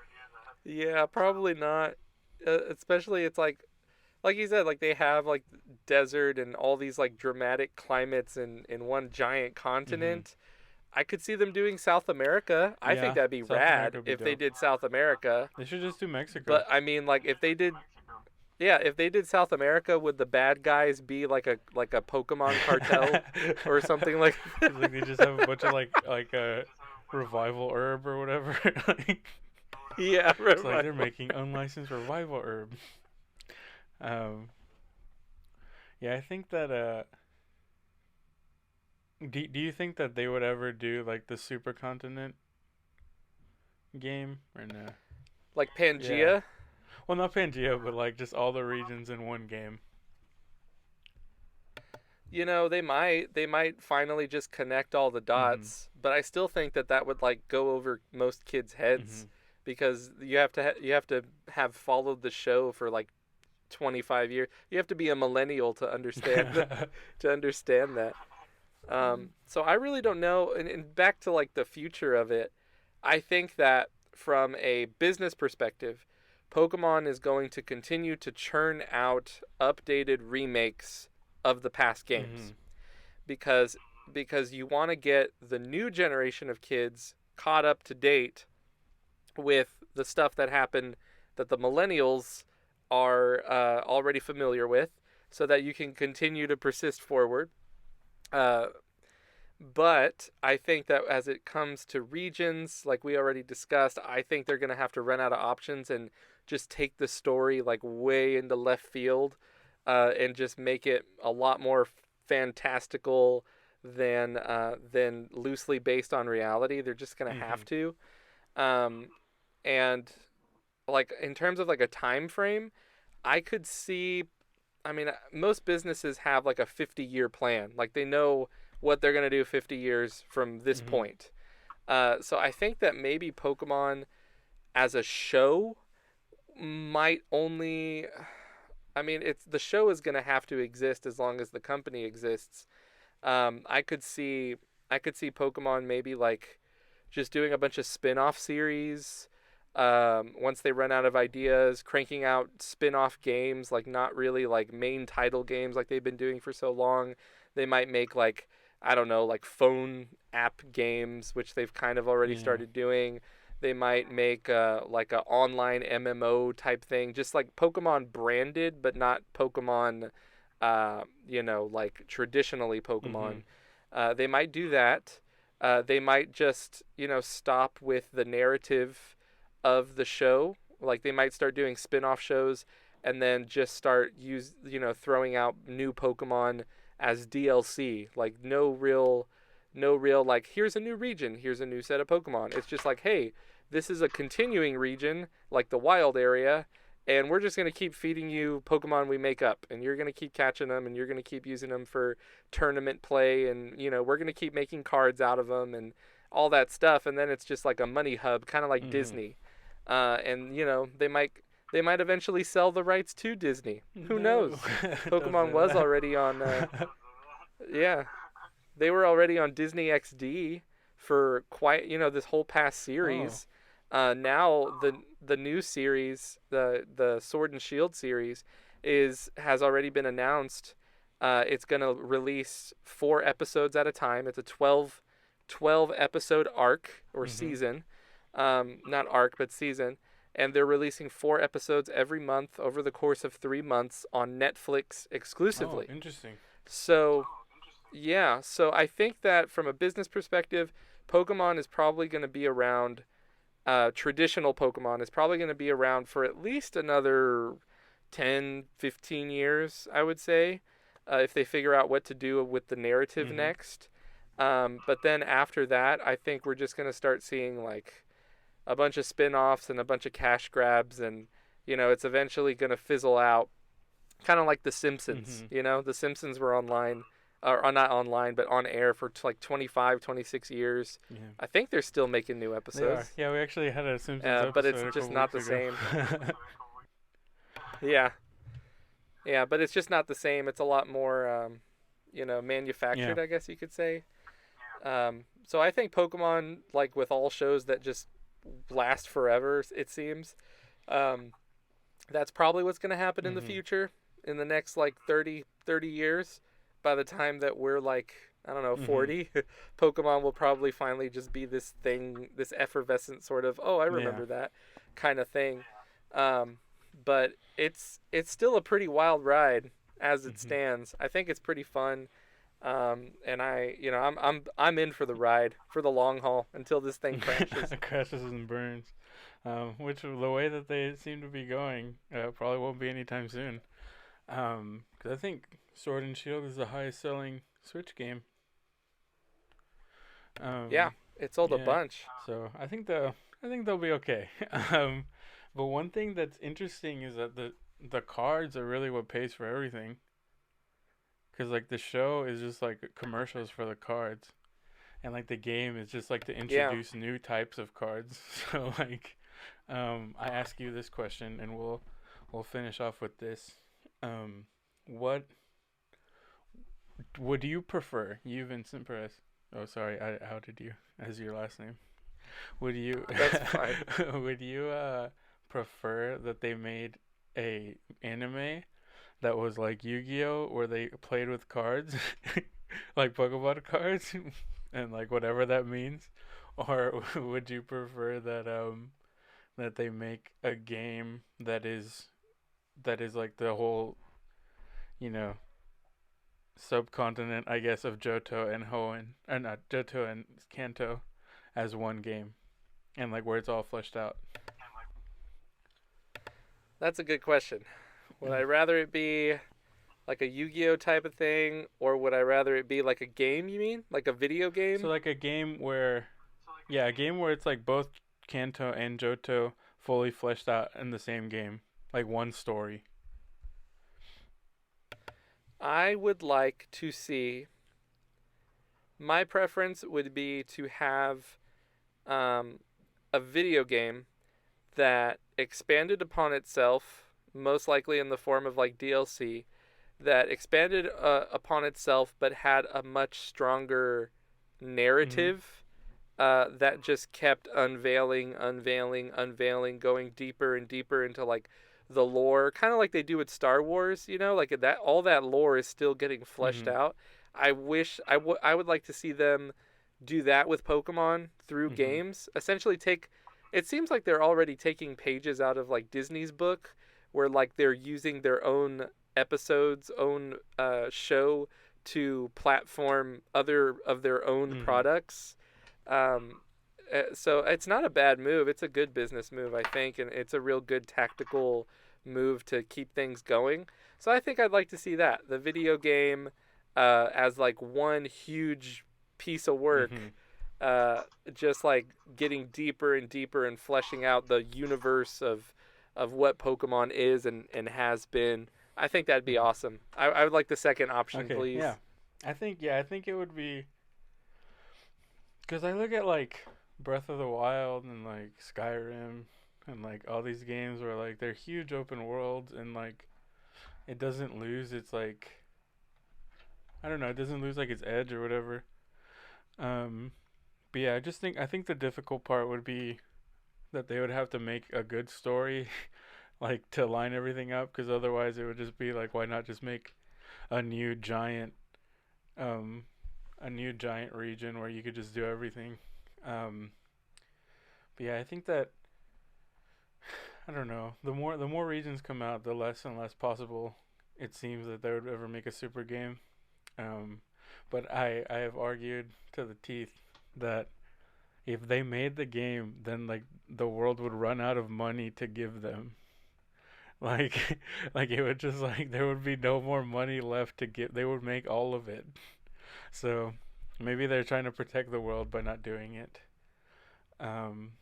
yeah, probably not. Especially it's like you said, like they have like desert and all these like dramatic climates in one giant continent. I could see them doing South America. I Yeah, think that'd be South rad America would be if they dope. did South America. they should just do Mexico. But I mean, like if they did, yeah, if they did South America, would the bad guys be like a Pokemon cartel or something like? Like they just have a bunch of like a revival herb or whatever. Like, Yeah, it's like right. they're making unlicensed revival herb. Um, yeah, I think that do you think that they would ever do like the supercontinent game or no? Like Pangea. Yeah. Well, not Pangea, but like just all the regions in one game. They might finally just connect all the dots, but I still think that would like go over most kids' heads because you have to have followed the show for like 25 years. You have to be a millennial to understand that. So I really don't know. And back to like the future of it, I think that from a business perspective, Pokemon is going to continue to churn out updated remakes of the past games because you want to get the new generation of kids caught up to date with the stuff that happened that the millennials are already familiar with, so that you can continue to persist forward. But I think that as it comes to regions, like we already discussed, I think they're going to have to run out of options and just take the story like way into left field, and just make it a lot more fantastical than loosely based on reality. They're just going to have to. And like in terms of like a time frame, I could see. I mean, most businesses have like a 50-year plan. Like they know what they're going to do 50 years from this point. So I think that maybe Pokemon as a show might only, I mean, the show is going to have to exist as long as the company exists. I could see Pokemon maybe like just doing a bunch of spin-off series, Once they run out of ideas, cranking out spin-off games, like not really like main title games like they've been doing for so long. They might make like, I don't know, like phone app games, which they've kind of already Yeah. started doing. They might make like a online MMO type thing, just like Pokemon branded, but not Pokemon, like traditionally Mm-hmm. Pokemon. They might do that. They might just, stop with the narrative of the show. Like they might start doing spin-off shows and then just start throwing out new Pokemon as DLC. Like no real like here's a new region, here's a new set of Pokemon. It's just like, hey, this is a continuing region like the wild area, and we're just going to keep feeding you Pokemon we make up, and you're going to keep catching them, and you're going to keep using them for tournament play, and we're going to keep making cards out of them and all that stuff. And then it's just like a money hub, kind of like Mm-hmm. Disney. And they might eventually sell the rights to Disney. Who No. knows? Don't Pokemon say was that. already on. Yeah, they were already on Disney XD for quite this whole past Oh. series. Now the new series, the Sword and Shield series, has already been announced. It's gonna release 4 episodes at a time. It's a 12 episode arc or Mm-hmm. season, not arc but season, and they're releasing 4 episodes every month over the course of 3 months on Netflix Oh, exclusively. interesting. So yeah, so I think that from a business perspective, Pokemon is probably going to be around. Traditional Pokemon is probably going to be around for at least another 10, 15 years, I would say, if they figure out what to do with the narrative Mm-hmm. next. But then after that, I think we're just going to start seeing like a bunch of spin offs and a bunch of cash grabs, and, it's eventually going to fizzle out, kind of like The Simpsons. Mm-hmm. The Simpsons were online, or not online, but on air for like 25, 26 years. Yeah. I think they're still making new They are. episodes, Yeah, we actually had a Simpsons but it's episode a just couple not weeks the ago. same. Yeah, yeah, but it's just not the same. It's a lot more, Yeah. manufactured, I guess you could say. So I think Pokemon, like with all shows that just last forever, it seems, um, that's probably what's going to happen in the Mm-hmm. future in the next like 30 years. By the time that we're like, I don't know, Mm-hmm. 40, Pokemon will probably finally just be this thing, this effervescent sort of, oh, I Yeah. remember that kind of thing. Um, but it's still a pretty wild ride as it Mm-hmm. stands. I think it's pretty fun. And I'm in for the ride, for the long haul until this thing crashes. Crashes and burns. Which the way that they seem to be going probably won't be anytime soon. 'Cause I think Sword and Shield is the highest selling Switch game. Yeah, Um, it sold a yeah. bunch. So I think they'll be okay. But one thing that's interesting is that the cards are really what pays for everything. Cause like the show is just like commercials for the cards, and like the game is just like to Yeah. introduce new types of cards. So like, I ask you this question, and we'll finish off with this. What would you prefer, you Vincent Perez? Oh, sorry, I outed you as your last name. Would you That's fine. would you prefer that they made a anime that was like Yu-Gi-Oh, where they played with cards, like Pokemon cards, and like whatever that means, or would you prefer that they make a game that is like the whole, you know, subcontinent, I guess, of Johto and Hoenn, or not Johto and Kanto, as one game, and like where it's all fleshed out. That's a good question. Would I rather it be like a Yu-Gi-Oh type of thing, or would I rather it be like a game? You mean like a video So game? like a game where, yeah, a game where it's like both Kanto and Johto fully fleshed out in the same game, like one story. I would like to see. My preference would be to have um, a video game that expanded upon itself, most likely in the form of like DLC, that expanded upon itself but had a much stronger Mhm. narrative that just kept unveiling, going deeper and deeper into like the lore, kind of like they do with Star Wars. Like that, all that lore is still getting fleshed Mhm. out. I wish I would like to see them do that with Pokemon through Mhm. games. Essentially, take. It seems like they're already taking pages out of like Disney's book, where like they're using their own episodes, own show to platform other of their own Mhm. products. Um, so it's not a bad move. It's a good business move, I think, and it's a real good tactical move to keep things going. So I think I'd like to see that the video game as like one huge piece of work, Mhm. uh, just like getting deeper and deeper and fleshing out the universe of what Pokemon is and has been. I think that'd be Mhm. awesome. I would like the second option, Okay. Yeah. please. I think it would be because I look at like Breath of the Wild and like Skyrim and like all these games where like they're huge open worlds and like it doesn't lose its like I don't know, it doesn't lose like its edge or whatever. Um, but yeah, I think the difficult part would be that they would have to make a good story like to line everything up because otherwise it would just be like why not just make a new giant um a new giant region where you could just do everything. Um, but yeah, I think that I don't know. The more regions come out, the less and less possible it seems that they would ever make a super game. Um, but I have argued to the teeth that if they made the game, then like the world would run out of money to give them. Like like it would just like there would be no more money left to give. They would make all of it. So maybe they're trying to protect the world by not doing it. Um,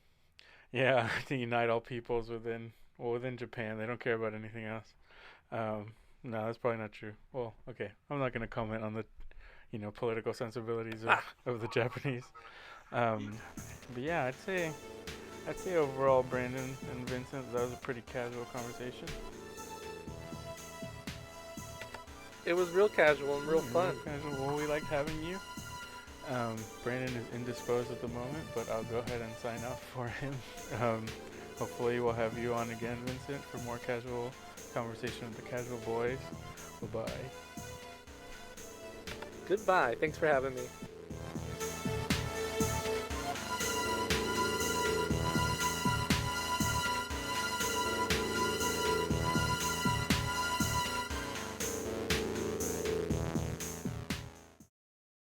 yeah, to unite all peoples within Japan. They don't care about anything else. No, that's probably not true. Well, okay, I'm not gonna comment on the political sensibilities Ah, of the Japanese. Um, but yeah, I'd say overall, Brandon and Vincent, that was a pretty casual conversation. it was real casual and real Real fun. casual. Well, we liked having you. Brandon is indisposed at the moment, but I'll go ahead and sign off for him. Um, hopefully, we'll have you on again, Vincent, for more casual conversation with the casual boys. Bye bye. Goodbye. Thanks for having me.